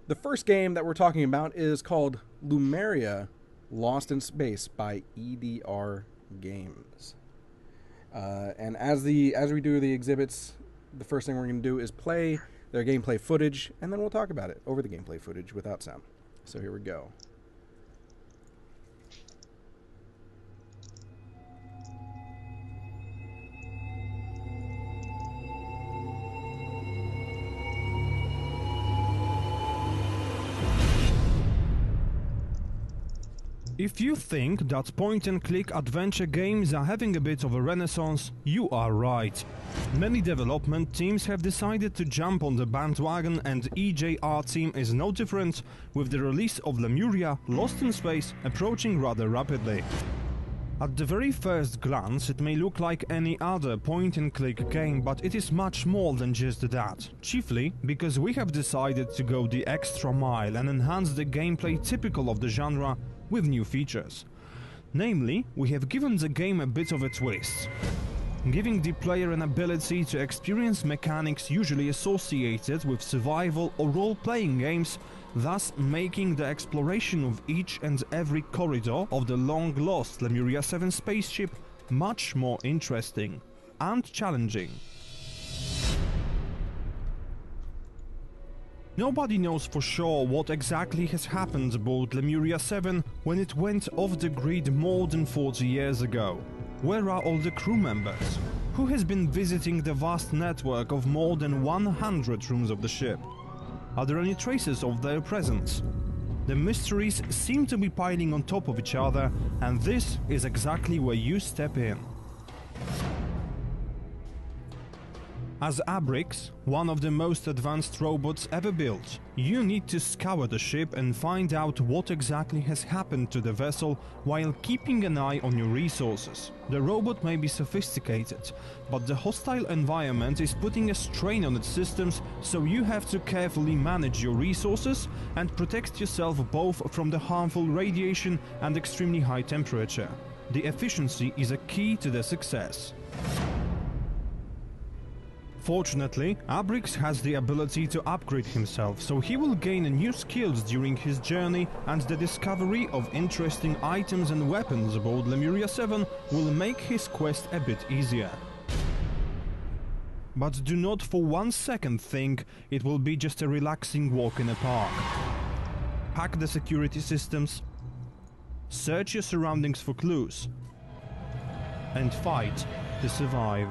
The first game that we're talking about is called Lemuria Lost in Space by EDR Games. And as we do the exhibits, the first thing we're going to do is play their gameplay footage, and then we'll talk about it over the gameplay footage without sound. So here we go. If you think that point-and-click adventure games are having a bit of a renaissance, you are right. Many development teams have decided to jump on the bandwagon, and EJR team is no different, with the release of Lemuria Lost in Space approaching rather rapidly. At the very first glance, it may look like any other point-and-click game, but it is much more than just that. Chiefly because we have decided to go the extra mile and enhance the gameplay typical of the genre with new features. Namely, we have given the game a bit of a twist, giving the player an ability to experience mechanics usually associated with survival or role-playing games, thus making the exploration of each and every corridor of the long-lost Lemuria 7 spaceship much more interesting and challenging. Nobody knows for sure what exactly has happened aboard Lemuria 7 when it went off the grid more than 40 years ago. Where are all the crew members? Who has been visiting the vast network of more than 100 rooms of the ship? Are there any traces of their presence? The mysteries seem to be piling on top of each other, and this is exactly where you step in. As Abrix, one of the most advanced robots ever built, you need to scour the ship and find out what exactly has happened to the vessel while keeping an eye on your resources. The robot may be sophisticated, but the hostile environment is putting a strain on its systems, so you have to carefully manage your resources and protect yourself both from the harmful radiation and extremely high temperature. The efficiency is a key to their success. Fortunately, Abrix has the ability to upgrade himself, so he will gain new skills during his journey, and the discovery of interesting items and weapons aboard Lemuria 7 will make his quest a bit easier. But do not for 1 second think it will be just a relaxing walk in a park. Hack the security systems, search your surroundings for clues, and fight to survive.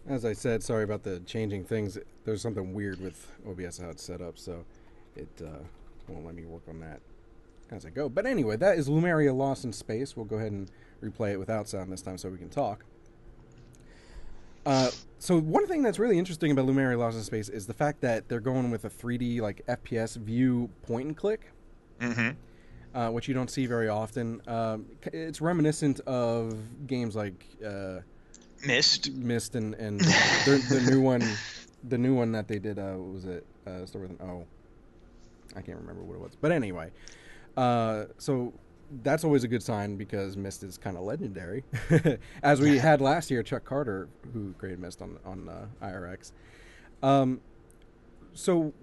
As I said, sorry about the changing things. There's something weird with OBS how it's set up, so it won't let me work on that as I go. But anyway, that is Lemuria Lost in Space. We'll go ahead and replay it without sound this time so we can talk. So one thing that's really interesting about Lemuria Lost in Space is the fact that they're going with a 3D like FPS view point and click, which you don't see very often. It's reminiscent of games like Mist and the new one that they did. What was it? Start with an O. I can't remember what it was. But anyway, so that's always a good sign because Mist is kind of legendary, as we had last year. Chuck Carter, who created Mist on IRX. So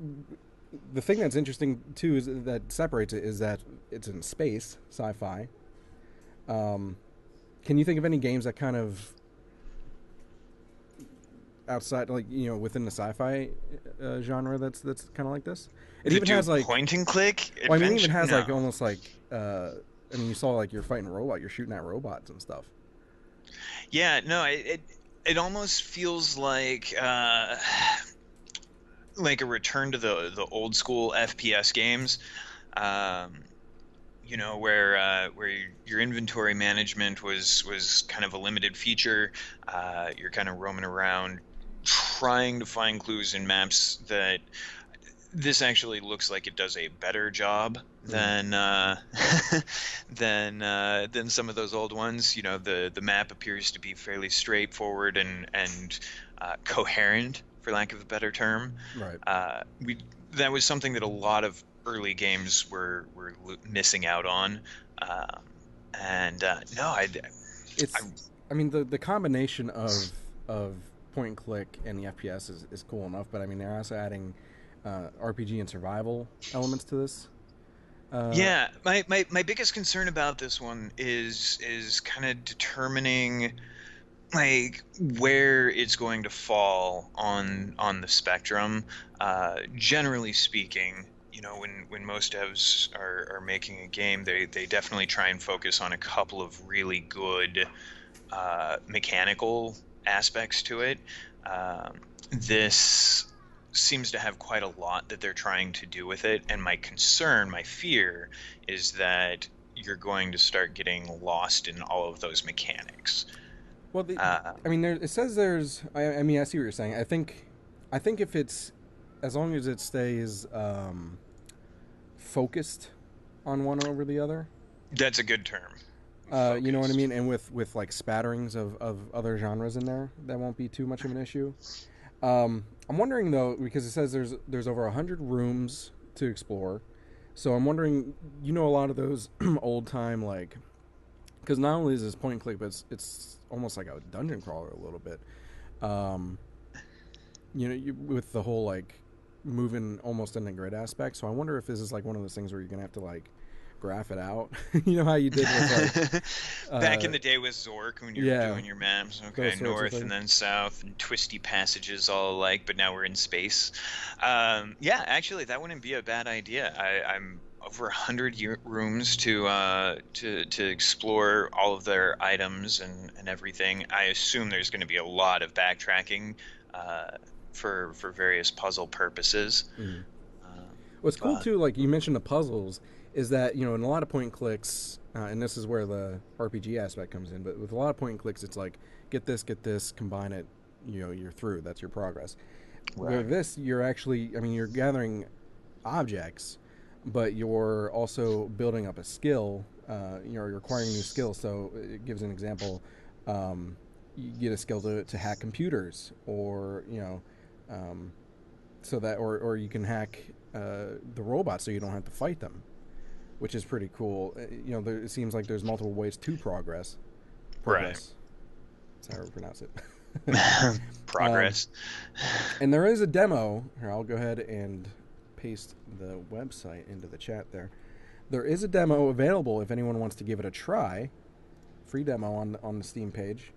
the thing that's interesting too is that separates it is that it's in space, sci-fi. Can you think of any games that kind of outside, like, you know, within the sci-fi genre that's kind of like this? It even has like point and click. Well, I mean, it even has like almost like I mean, you saw like you're fighting a robot, you're shooting at robots and stuff. Yeah, no, it almost feels like a return to the old school FPS games. You know, where your inventory management was kind of a limited feature. You're kind of roaming around trying to find clues in maps. That this actually looks like it does a better job than some of those old ones. You know, the map appears to be fairly straightforward and coherent, for lack of a better term. Right. That was something that a lot of early games were missing out on. I mean, the combination of point and click and the FPS is cool enough, but I mean, they're also adding RPG and survival elements to this. Yeah, my biggest concern about this one is kind of determining like where it's going to fall on the spectrum. Generally speaking, when most devs are making a game, they definitely try and focus on a couple of really good mechanical aspects to it. This seems to have quite a lot that they're trying to do with it, and my fear is that you're going to start getting lost in all of those mechanics. Well, I mean, it says there's. I mean, I see what you're saying. I think if it's as long as it stays focused on one over the other. That's a good term. You know what I mean? And with like spatterings of other genres in there, that won't be too much of an issue. I'm wondering though, because it says there's over 100 rooms to explore, so I'm wondering, a lot of those old time, like, because not only is this point and click, but it's almost like a dungeon crawler a little bit. With the whole like moving almost in the grid aspect. So I wonder if this is like one of those things where you're gonna have to like graph it out. You know how you did with like back in the day with Zork when you were doing your maps. Okay, north and then south and twisty passages all alike, but now we're in space. Yeah, actually, that wouldn't be a bad idea. I'm over 100 rooms to explore all of their items and everything. I assume there's going to be a lot of backtracking for various puzzle purposes. Mm. What's cool too, like you mentioned the puzzles, is that in a lot of point and clicks, and this is where the RPG aspect comes in. But with a lot of point and clicks, it's like get this, combine it, you're through. That's your progress. Right. With this, you're actually, you're gathering objects, but you're also building up a skill. You're acquiring new skills. So it gives an example. You get a skill to hack computers, or so that, or you can hack the robots so you don't have to fight them, which is pretty cool. It seems like there's multiple ways to progress. Right. That's how I pronounce it. Progress. And there is a demo. Here, I'll go ahead and paste the website into the chat there. There is a demo available if anyone wants to give it a try. Free demo on the Steam page.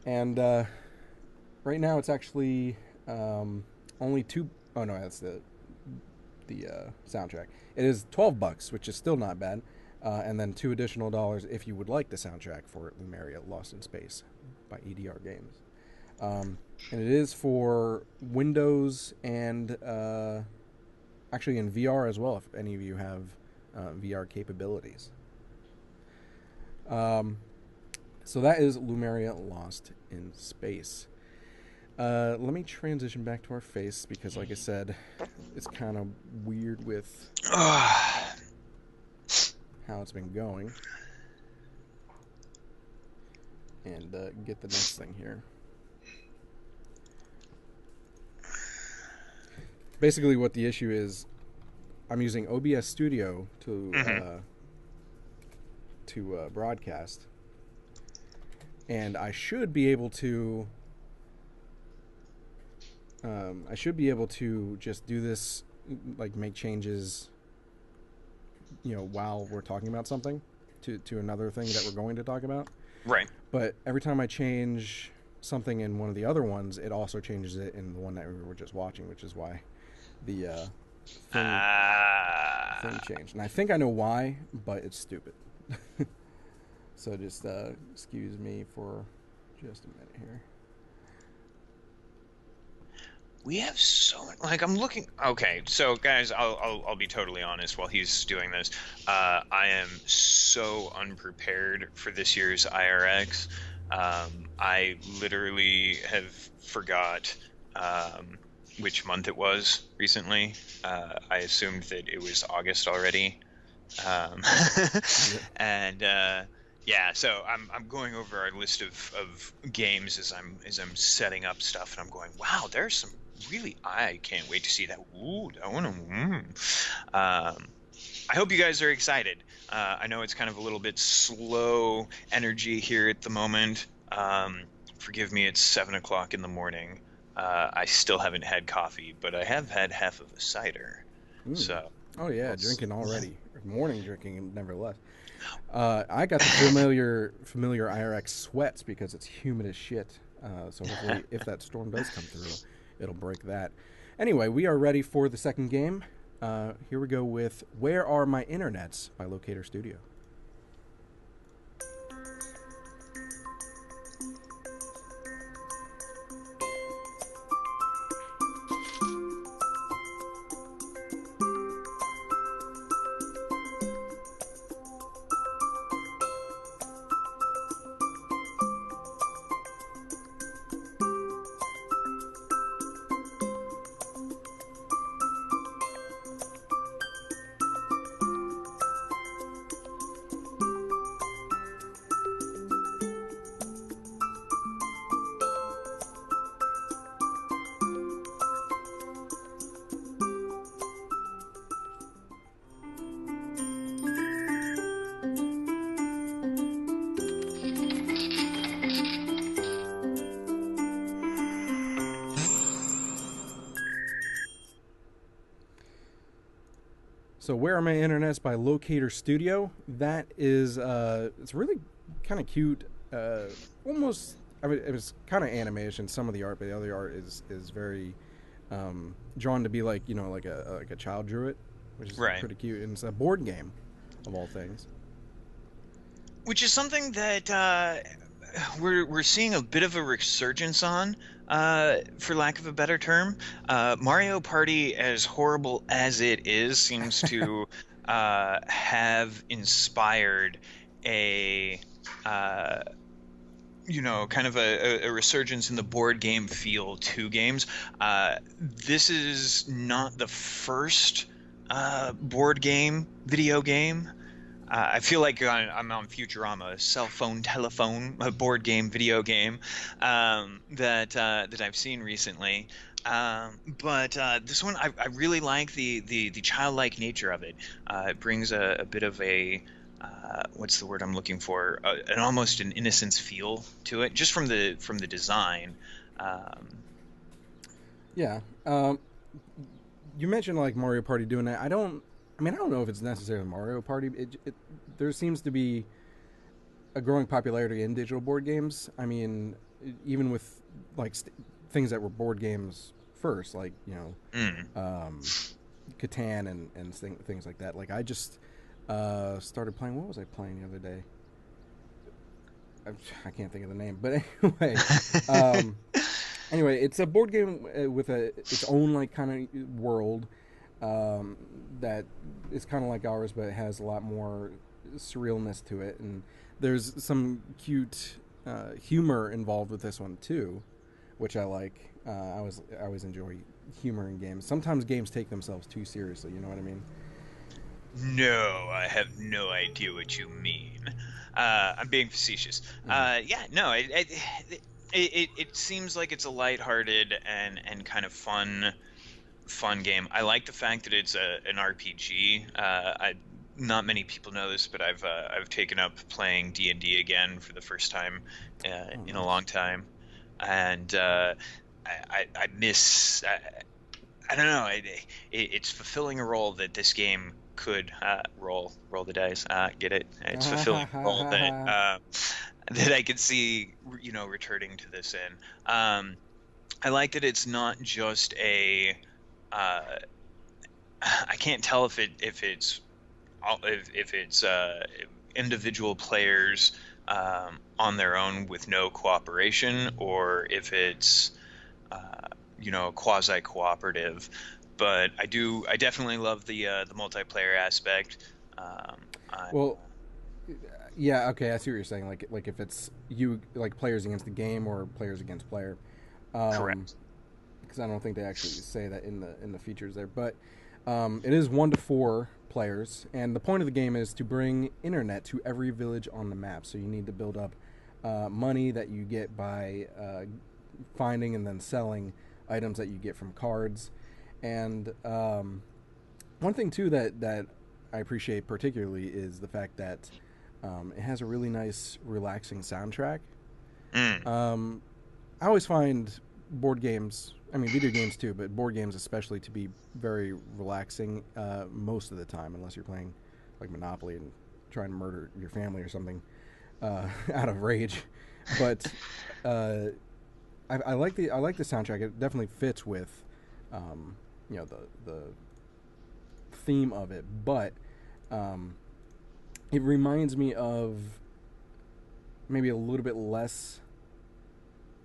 And right now it's actually only two. Oh no, that's the soundtrack. It is $12, which is still not bad, and then $2 additional if you would like the soundtrack for Lemuria Lost in Space by EDR Games. And it is for Windows and actually in VR as well, if any of you have VR capabilities. So that is Lemuria Lost in Space. Let me transition back to our face because, like I said, it's kind of weird with how it's been going. And get the next thing here. Basically, what the issue is, I'm using OBS Studio to broadcast, and I should be able to. Just do this, like make changes, while we're talking about something to another thing that we're going to talk about. Right. But every time I change something in one of the other ones, it also changes it in the one that we were just watching, which is why the thing changed. And I think I know why, but it's stupid. So just excuse me for just a minute here. We have so much, like I'm looking. Okay, so guys, I'll be totally honest. While he's doing this, I am so unprepared for this year's IRX. I literally have forgot which month it was recently. I assumed that it was August already, and yeah. So I'm going over our list of games as I'm setting up stuff, and I'm going, wow, there's some. Really, I can't wait to see that. Ooh, that one. I hope you guys are excited. I know it's kind of a little bit slow energy here at the moment. Forgive me, it's 7 o'clock in the morning. I still haven't had coffee, but I have had half of a cider. So, Oh yeah, let's- drinking already. Morning drinking, nevertheless. I got the familiar IRX sweats because it's humid as shit. So hopefully, if that storm does come through, it'll break that. Anyway, we are ready for the second game. Here we go with "Where Are My Internets" by Locator Studio. So, "Where Are My Internets" by Locator Studio. That is, it's really kind of cute. Almost, I mean, it was kind of animation. Some of the art, but the other art is very drawn to be like like a child drew it, which is Right. pretty cute. And it's a board game, of all things. Which is something that we're seeing a bit of a resurgence on, for lack of a better term. Mario Party, as horrible as it is, seems to have inspired a kind of a resurgence in the board game feel to games. This is not the first board game, video game. I feel like I'm on Futurama, a cell phone, telephone, a board game, video game, that I've seen recently. But this one, I really like the childlike nature of it. It brings a bit of a what's the word I'm looking for? An almost an innocence feel to it, just from the design. Yeah. You mentioned like Mario Party doing that. I don't know if it's necessarily Mario Party. There seems to be a growing popularity in digital board games. I mean, even with like things that were board games first, like Catan and things like that. Like I just started playing. What was I playing the other day? I can't think of the name, but anyway. Anyway, it's a board game with its own like kind of world that is kind of like ours, but it has a lot more surrealness to it, and there's some cute humor involved with this one too, which I like. I always enjoy humor in games. Sometimes games take themselves too seriously. You know what I mean? No, I have no idea what you mean. I'm being facetious. Yeah, no, it seems like it's a lighthearted and kind of fun game. I like the fact that it's an RPG. Not many people know this, but I've taken up playing D&D again for the first time in a long time, and I miss. I don't know. It's fulfilling a role that this game could roll the dice. Get it? It's fulfilling a role that I could see, returning to this in. I like that it's not just a. I can't tell if it's individual players on their own with no cooperation, or if it's quasi cooperative. But I definitely love the multiplayer aspect. Well, yeah, okay, I see what you're saying. Like if it's you like players against the game or players against player. Correct. Because I don't think they actually say that in the features there, but it is 1 to 4 players, and the point of the game is to bring internet to every village on the map. So you need to build up money that you get by finding and then selling items that you get from cards. And one thing too that I appreciate particularly is the fact that it has a really nice, relaxing soundtrack. I always find board games, I mean video games too, but board games especially, to be very relaxing most of the time, unless you're playing like Monopoly and trying to murder your family or something out of rage. But I like the soundtrack. It definitely fits with the theme of it, but it reminds me of maybe a little bit less.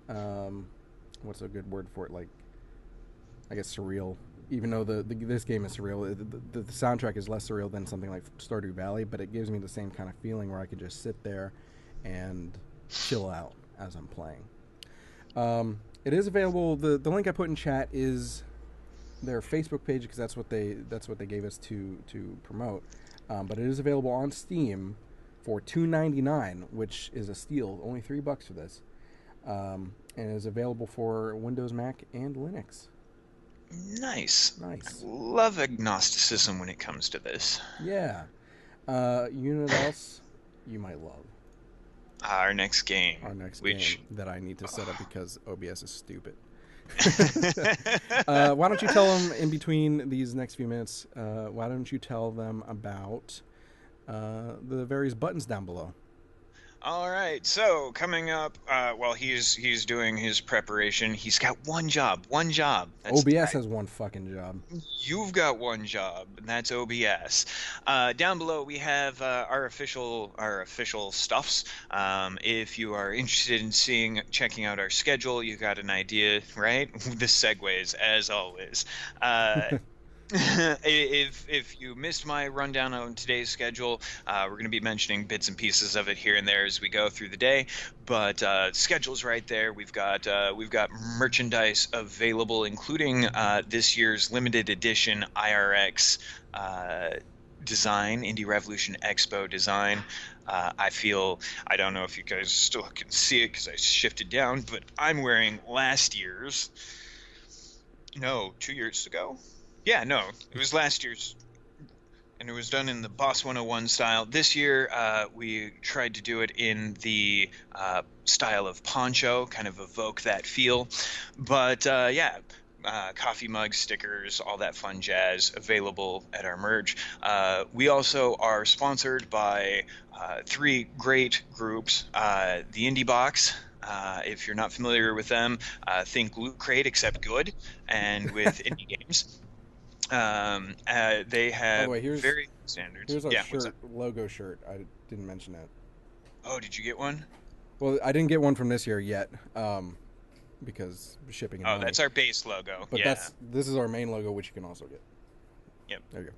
What's a good word for it? Like, I guess surreal. Even though this game is surreal, the soundtrack is less surreal than something like Stardew Valley, but it gives me the same kind of feeling where I could just sit there and chill out as I'm playing. It is available. The link I put in chat is their Facebook page, because that's what they gave us to promote. But it is available on Steam for $2.99, which is a steal. Only $3 for this, and is available for Windows, Mac, and Linux. Nice. I love agnosticism when it comes to this. Yeah. You know what else you might love? Our next game. Game that I need to set up because OBS is stupid. Why don't you tell them in between these next few minutes, why don't you tell them about the various buttons down below? All right, so coming up, while he's doing his preparation, he's got one job. That's OBS has one fucking job. You've got one job, and that's OBS. Down below, we have our official stuffs. If you are interested in checking out our schedule, you got an idea, right? The segues, as always. If you missed my rundown on today's schedule, we're going to be mentioning bits and pieces of it here and there as we go through the day. But schedule's right there. We've got merchandise available, including this year's limited edition IRX design, Indie Revolution Expo design. I don't know if you guys still can see it because I shifted down, but I'm wearing last year's. No, 2 years ago. Yeah, no, it was last year's, and it was done in the Boss 101 style. This year, we tried to do it in the style of poncho, kind of evoke that feel. But coffee mugs, stickers, all that fun jazz available at our merch. We also are sponsored by 3 great groups. The Indie Box. If you're not familiar with them, think Loot Crate except good, and with indie games. They have very standards. Here's our logo shirt. I didn't mention that. Oh, did you get one? Well, I didn't get one from this year yet, because shipping and money. That's our base logo. But this is our main logo, which you can also get. Yep. There you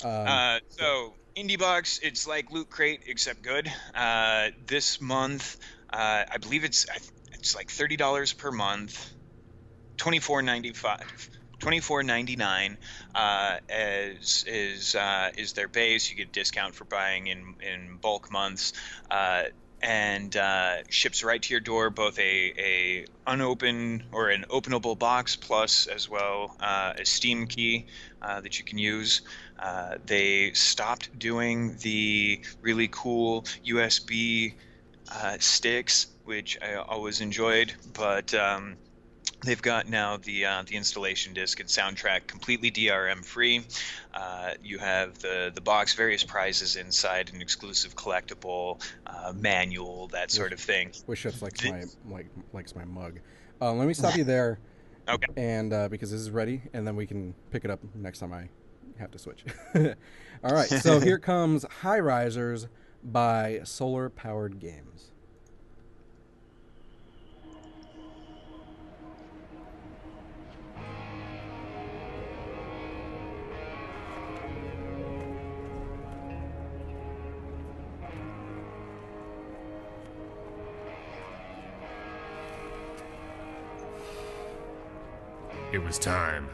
go. So Indie Box, it's like Loot Crate except good. This month, I believe it's like $30 per month, $24.99 is their base. You get a discount for buying in bulk months, and ships right to your door, both a unopened or an openable box, plus as well a Steam key that you can use. They stopped doing the really cool USB sticks, which I always enjoyed, but they've got now the installation disc and soundtrack completely DRM free. You have the box, various prizes inside, an exclusive collectible, manual, that sort of thing. Wish that's likes my mug. Let me stop you there. Okay. And because this is ready, and then we can pick it up next time I have to switch. All right. So here comes HighRisers by Solar Powered Games. It was time.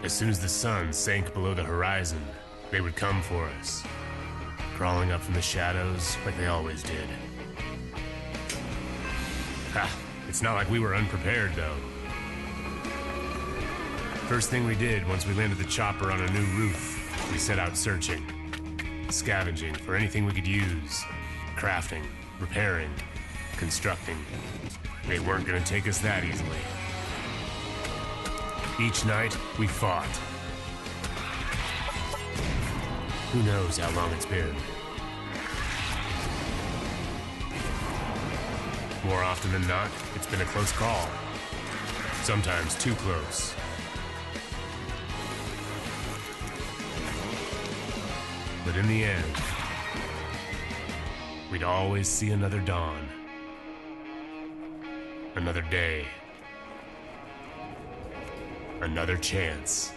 As soon as the sun sank below the horizon, they would come for us, crawling up from the shadows like they always did. Ha! It's not like we were unprepared, though. First thing we did once we landed the chopper on a new roof, we set out searching, scavenging for anything we could use, crafting, repairing, constructing. They weren't going to take us that easily. Each night, we fought. Who knows how long it's been? More often than not, it's been a close call. Sometimes too close. But in the end, we'd always see another dawn. Another day. Another chance.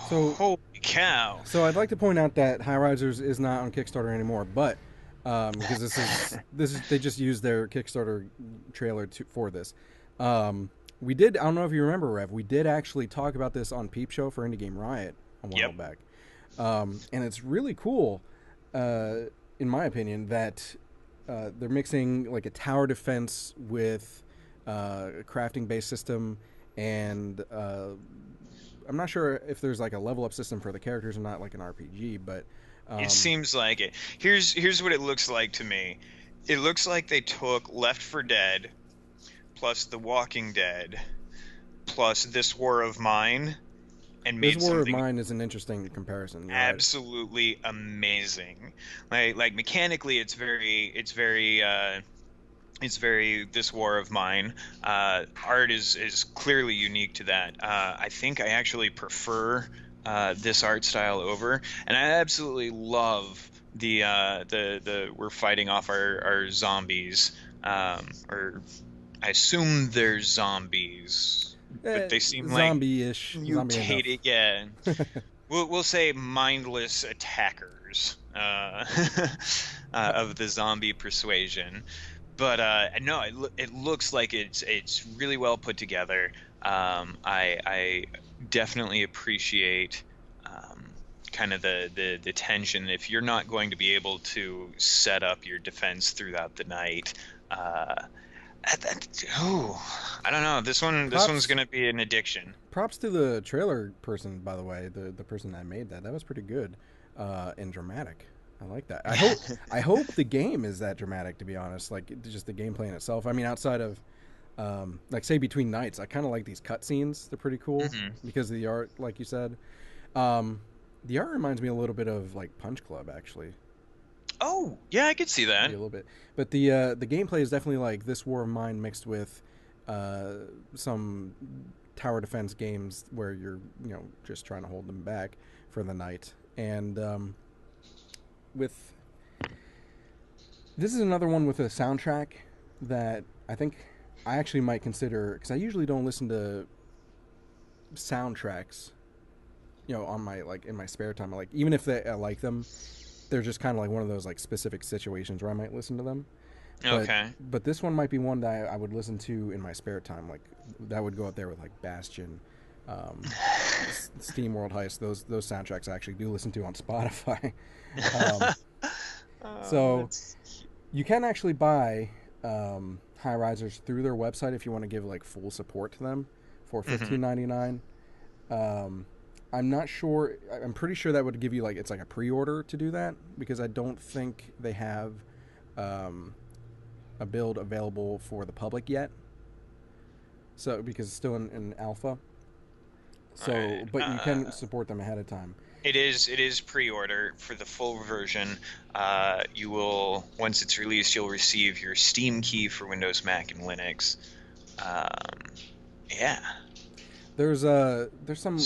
So, Holy cow! so I'd like to point out that HighRisers is not on Kickstarter anymore, but because this is they just used their Kickstarter trailer for this. We did. I don't know if you remember, Rev. We did actually talk about this on Peep Show for Indie Game Riot a while back, and it's really cool, in my opinion, that they're mixing like a tower defense with a crafting-based system, and I'm not sure if there's like a level up system for the characters or not, like an RPG, but It seems like it. Here's what it looks like to me. It looks like they took Left 4 Dead plus The Walking Dead plus This War of Mine and made This War of something Mine is an interesting comparison. You're absolutely amazing. Like mechanically, it's very This War of Mine. Art is clearly unique to that. I think I actually prefer this art style over, and I absolutely love the we're fighting off our zombies, or I assume they're zombies, but they seem zombie-ish, like mutated. Yeah, we'll say mindless attackers of the zombie persuasion. But no, it looks like it's really well put together. I definitely appreciate kind of the tension. If you're not going to be able to set up your defense throughout the night, I don't know. This one's going to be an addiction. Props to the trailer person, by the way, the person that made that. That was pretty good and dramatic. I like that. I hope the game is that dramatic, to be honest. Like, just the gameplay in itself. I mean, outside of, like, say, between nights, I kind of like these cutscenes. They're pretty cool because of the art, like you said. The art reminds me a little bit of, like, Punch Club, actually. Oh, yeah, I could see that. Maybe a little bit. But the gameplay is definitely like This War of Mine mixed with some tower defense games where you're, just trying to hold them back for the night. And this is another one with a soundtrack that I think I actually might consider, because I usually don't listen to soundtracks, on my, like, in my spare time. Like, even if I like them, they're just kind of like one of those, like, specific situations where I might listen to them. But this one might be one that I would listen to in my spare time. Like, that would go up there with, like, Bastion, Steam World Heist. Those soundtracks I actually do listen to on Spotify. So you can actually buy HighRisers through their website if you want to give, like, full support to them for $15.99. I'm not sure. I'm pretty sure that would give you, like, it's like a pre-order to do that, because I don't think they have a build available for the public yet. So, because it's still in alpha. So, right. But you can support them ahead of time. It is pre-order for the full version. You will, once it's released, you'll receive your Steam key for Windows, Mac, and Linux. Yeah. There's some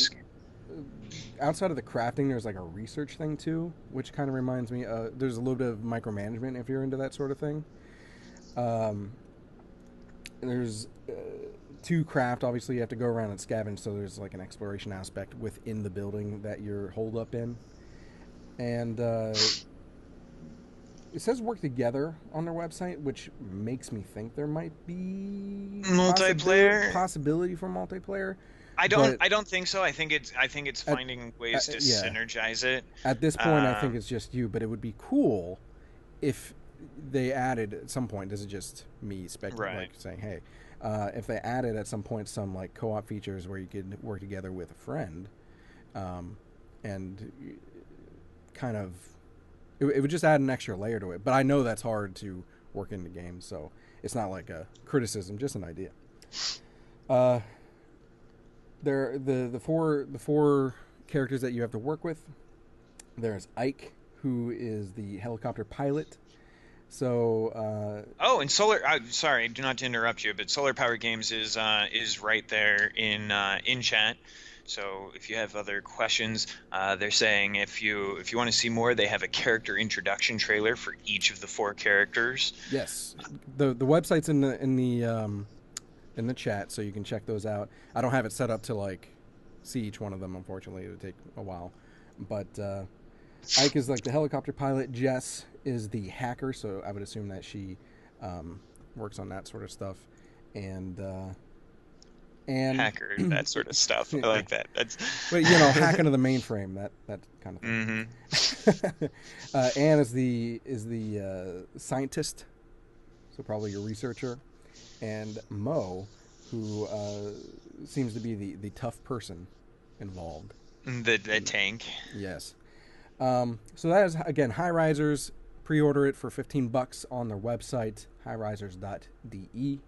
outside of the crafting. There's like a research thing too, which kind of reminds me. There's a little bit of micromanagement if you're into that sort of thing. There's to craft, obviously you have to go around and scavenge, so there's like an exploration aspect within the building that you're holed up in. And it says work together on their website, which makes me think there might be Multiplayer? possibility for multiplayer. I don't think so. I think it's finding ways to yeah. synergize it. At this point, I think it's just you, but it would be cool if they added at some point. This is just me speculating, like saying, hey, if they added at some point some like co-op features where you could work together with a friend, and kind of, it would just add an extra layer to it. But I know that's hard to work into games, so it's not like a criticism, just an idea. The four characters that you have to work with. There's Ike, who is the helicopter pilot. So. And Solar. Sorry, do not to interrupt you, but Solar Power Games is right there in chat. So if you have other questions, they're saying if you want to see more, they have a character introduction trailer for each of the 4 characters. Yes, the website's in the chat, so you can check those out. I don't have it set up to like see each one of them. Unfortunately, it would take a while. But Ike is like the helicopter pilot. Jess is the hacker, so I would assume that she works on that sort of stuff. And hacker, that sort of stuff. I like that. That's but hacking to the mainframe, that kind of thing. Mm-hmm. Anne is the scientist, so probably your researcher, and Mo, who seems to be the tough person involved. The tank. Yes. So that is, again, HighRisers. Pre-order it for $15 on their website, highrisers.de.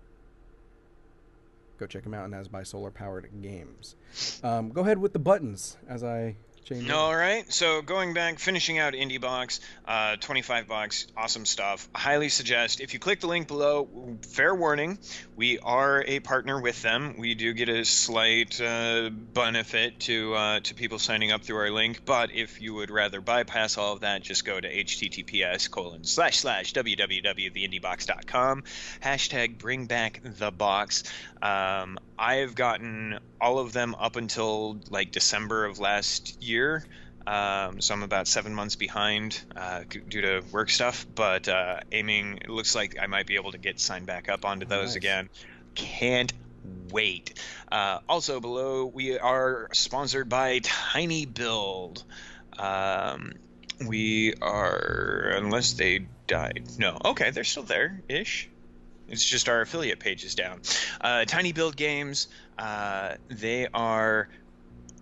Go check them out, and that's by Solar Powered Games. Go ahead with the buttons as I change. All right, so going back, finishing out Indie Box, $25, awesome stuff. Highly suggest if you click the link below. Fair warning, we are a partner with them. We do get a slight benefit to people signing up through our link. But if you would rather bypass all of that, just go to https://www.theindiebox.com. #BringBackTheBox. I've gotten all of them up until like December of last year, so I'm about 7 months behind due to work stuff, but it looks like I might be able to get signed back up onto those again. Can't wait. Also below, we are sponsored by Tiny Build. We are, unless they died. No, okay, they're still there-ish. It's just our affiliate page is down. Tiny Build Games, they are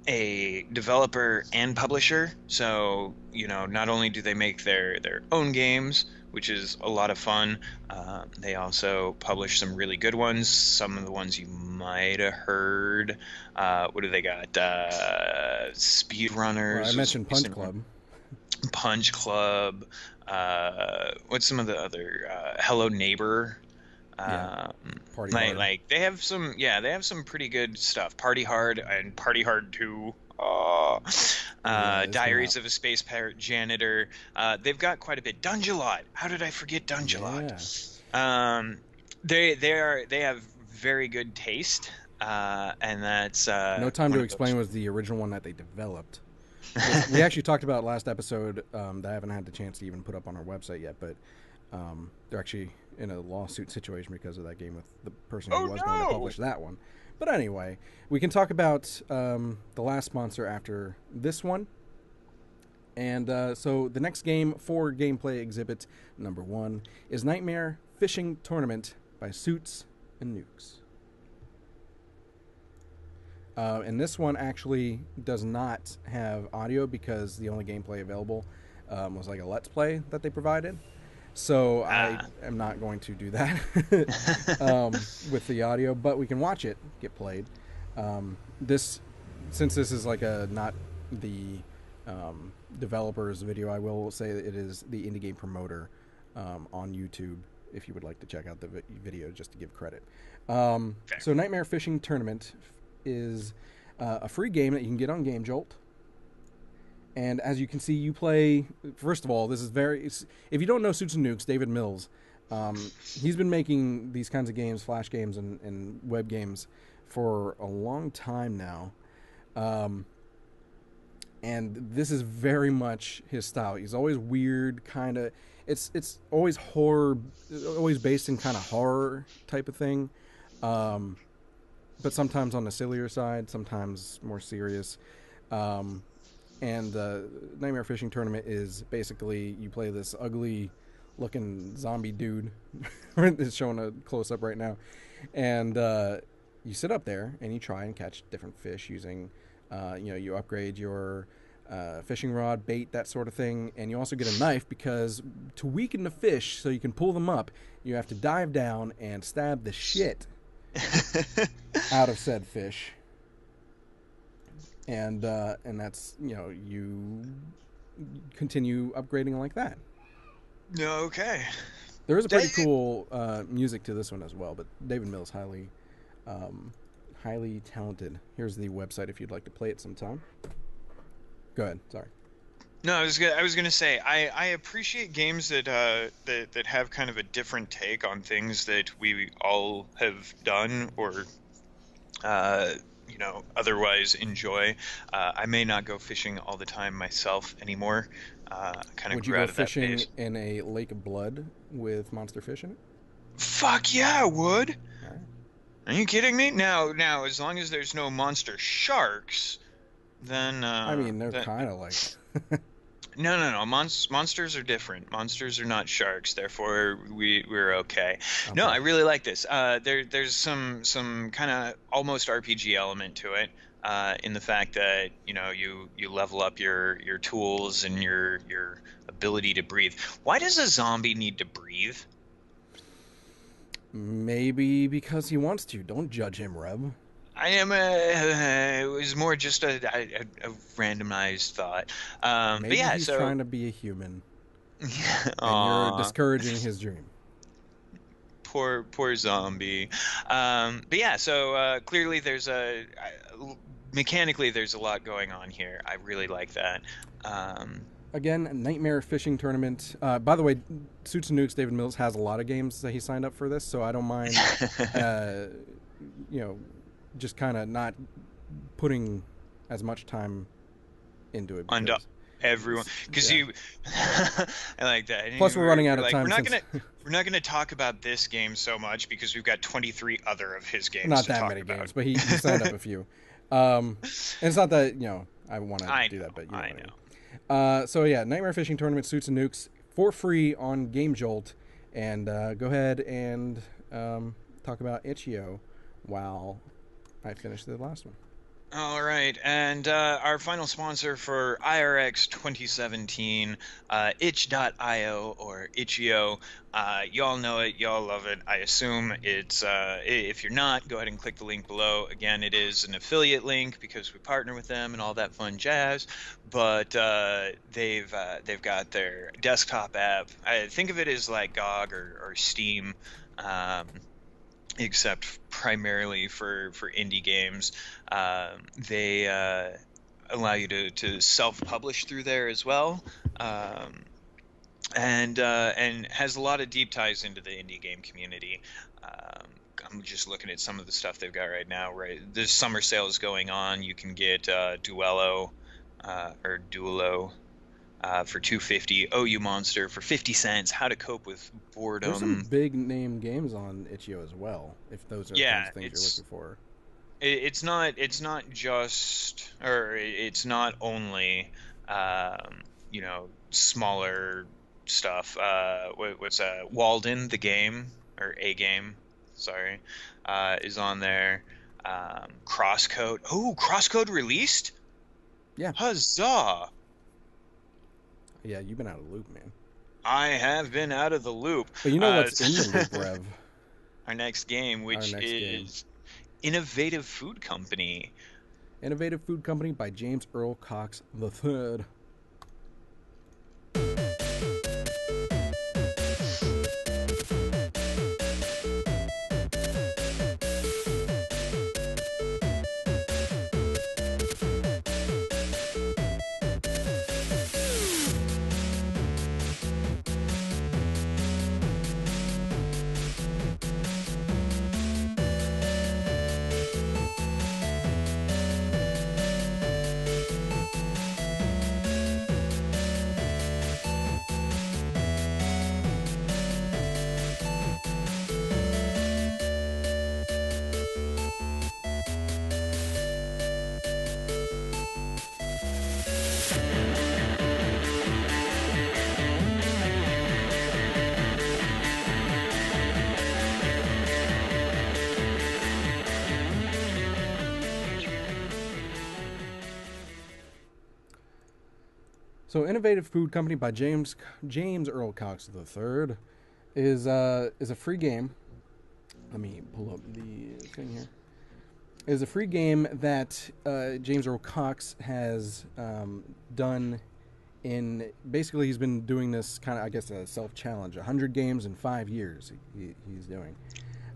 a developer and publisher. So, not only do they make their own games, which is a lot of fun, they also publish some really good ones. Some of the ones you might have heard. What do they got? Speedrunners. Well, I mentioned Punch Club. Punch Club. What's some of the other? Hello Neighbor. Party Hard. Like they have some pretty good stuff. Party Hard and Party Hard 2. Diaries of a Space Pirate Janitor. They've got quite a bit. Dungelot. How did I forget Dungelot? Yeah. They have very good taste, and that's No Time to Explain was the original one that they developed. We actually talked about last episode that I haven't had the chance to even put up on our website yet, but they're actually in a lawsuit situation because of that game with the person who was going to publish that one. But anyway, we can talk about the last sponsor after this one. And so the next game for gameplay exhibit number 1 is Nightmare Fishing Tournament by Suits and Nukes. And this one actually does not have audio because the only gameplay available was like a Let's Play that they provided. So I am not going to do that with the audio, but we can watch it get played. Since this is like not the developer's video, I will say that it is the Indie Game Promoter on YouTube, if you would like to check out the video just to give credit. So Nightmare Fishing Tournament is a free game that you can get on Game Jolt. And as you can see, you play. First of all, this is if you don't know Suits and Nukes, David Mills, he's been making these kinds of games, flash games, and web games for a long time now. and this is very much his style. He's always weird, kind of. It's always horror, always based in kind of horror type of thing, but sometimes on the sillier side, sometimes more serious. And the Nightmare Fishing Tournament is basically you play this ugly looking zombie dude. It's showing a close up right now, and you sit up there and you try and catch different fish using, you upgrade your fishing rod, bait, that sort of thing, and you also get a knife because to weaken the fish so you can pull them up, you have to dive down and stab the shit out of said fish. And that's, you continue upgrading like that. Okay. There is a pretty cool music to this one as well, but David Mills highly talented. Here's the website if you'd like to play it sometime. Go ahead. Sorry. No, I was gonna say I appreciate games that have kind of a different take on things that we all have done or otherwise enjoy. I may not go fishing all the time myself anymore. Kind of Would you go fishing in a lake of blood with monster fish in it? Fuck yeah, I would. All right. Are you kidding me? Now, as long as there's no monster sharks, then they're kind of like. No. Monsters are different. Monsters are not sharks. Therefore, we're okay. No, I really like this. There's some kind of almost RPG element to it, in the fact that you level up your tools and your ability to breathe. Why does a zombie need to breathe? Maybe because he wants to. Don't judge him, Reb. It was more just a randomized thought. Maybe but yeah, he's so trying to be a human. And you're discouraging his dream. Poor zombie. But yeah, so clearly mechanically there's a lot going on here. I really like that. Again, Nightmare Fishing Tournament. By the way, Suits and Nukes, David Mills has a lot of games that he signed up for this, so I don't mind, just kind of not putting as much time into it. Everyone, because I like that. Plus, we're running out of time. We're not gonna talk about this game so much because we've got 23 other of his games. Not to that talk many about. games, but he signed up a few. And it's not that I want to do that, but I know. So yeah, Nightmare Fishing Tournament, Suits and Nukes, for free on Game Jolt, and go ahead and talk about Itch.io while I finish the last one. All right, and our final sponsor for IRX 2017, itch.io or Itch.io. Y'all know it, y'all love it. I assume it's, if you're not, go ahead and click the link below. Again, it is an affiliate link because we partner with them and all that fun jazz. But they've got their desktop app. I think of it as like GOG or Steam. Except primarily for indie games. They allow you to self-publish through there as well, and has a lot of deep ties into the indie game community. I'm just looking at some of the stuff they've got right now. Right, there's summer sales going on. You can get Duelo for $2.50, OU Monster for 50 cents, How to Cope with Boredom. There's some big name games on Itch.io as well, if those are things you're looking for. It's not only smaller stuff. What's Walden the game, or a game, sorry, is on there. Crosscode. Oh, Crosscode released? Yeah. Huzzah! Yeah, you've been out of the loop, man. I have been out of the loop. But you know what's in the loop, Rev? Our next game, which is Innovative Food Company. Innovative Food Company by James Earl Cox III. So, Innovative Food Company by James Earl Cox III is a free game. Let me pull up the thing here. Is a free game that James Earl Cox has done in, basically he's been doing this kind of, I guess, a self-challenge. 100 games in 5 years he's doing.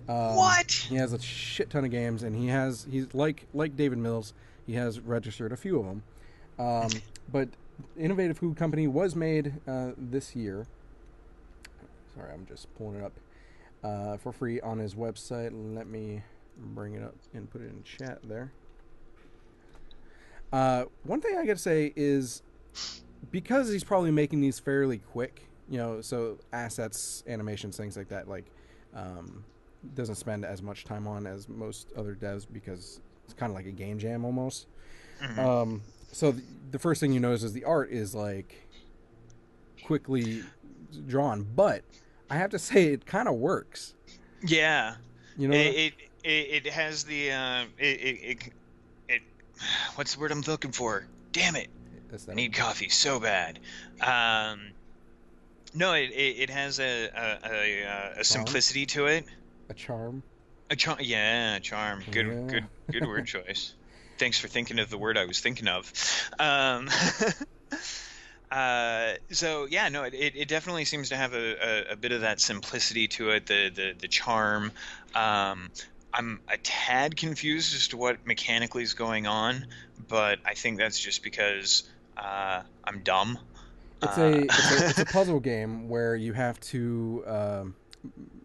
What? He has a shit ton of games, and he's like David Mills, he has registered a few of them. But Innovative Food Company was made this year. Sorry, I'm just pulling it up for free on his website. Let me bring it up and put it in chat there. One thing I gotta say is, because he's probably making these fairly quick, so assets, animations, things like that, like doesn't spend as much time on as most other devs, because it's kind of like a game jam almost. Mm-hmm. So the first thing you notice is the art is like quickly drawn, but I have to say it kind of works. Yeah, it has the it what's the word I'm looking for? Damn it! I need coffee so bad. No, it has a simplicity to it. A charm. Yeah, charm. Good word choice. Thanks for thinking of the word I was thinking of. So yeah, no, it definitely seems to have a bit of that simplicity to it, the charm. I'm a tad confused as to what mechanically is going on, but I think that's just because I'm dumb. It's a puzzle game where you have to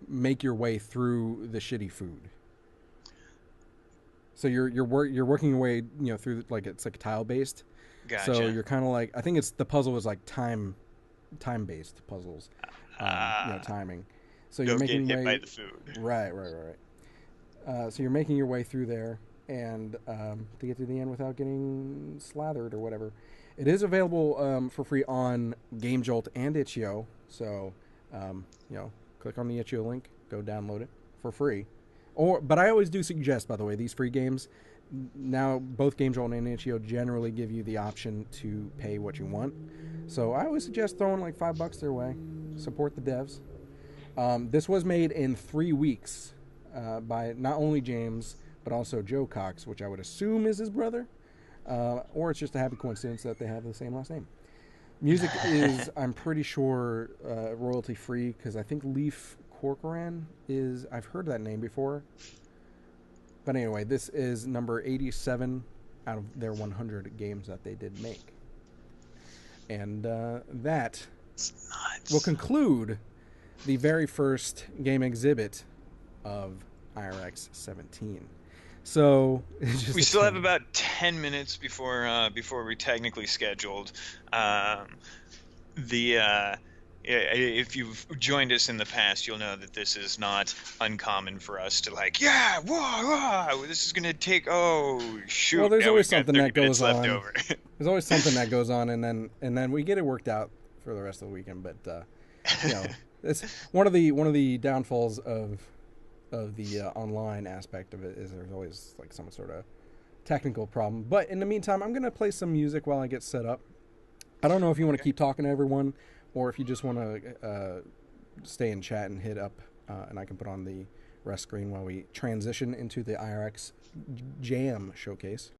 make your way through the shitty food. So you're working your way, through, like, it's like tile based. Gotcha. So you're kind of like, I think the puzzle is like time based puzzles, timing. So you're making get hit by the food. Right. So you're making your way through there, and to get to the end without getting slathered or whatever. It is available for free on Game Jolt and itch.io. So click on the itch.io link, go download it for free. But I always do suggest, by the way, these free games, now both Game Jolt and itch.io generally give you the option to pay what you want. So I always suggest throwing like $5 their way. Support the devs. This was made in 3 weeks by not only James, but also Joe Cox, which I would assume is his brother. Or it's just a happy coincidence that they have the same last name. Music is, I'm pretty sure, royalty free, because I think Leaf Corcoran is, I've heard that name before. But anyway, this is number 87 out of their 100 games that they did make. And that will conclude the very first game exhibit of IRX 17. So we still have about 10 minutes before we technically scheduled. If you've joined us in the past, you'll know that this is not uncommon for us to this is going to take, shoot. Well, there's always something that goes on. There's always something that goes on, and then we get it worked out for the rest of the weekend. But it's one of the downfalls of the online aspect of it is there's always like some sort of technical problem. But in the meantime, I'm going to play some music while I get set up. I don't know if you want to keep talking to everyone, or if you just want to stay in chat and hit up, and I can put on the rest screen while we transition into the IRX Jam showcase.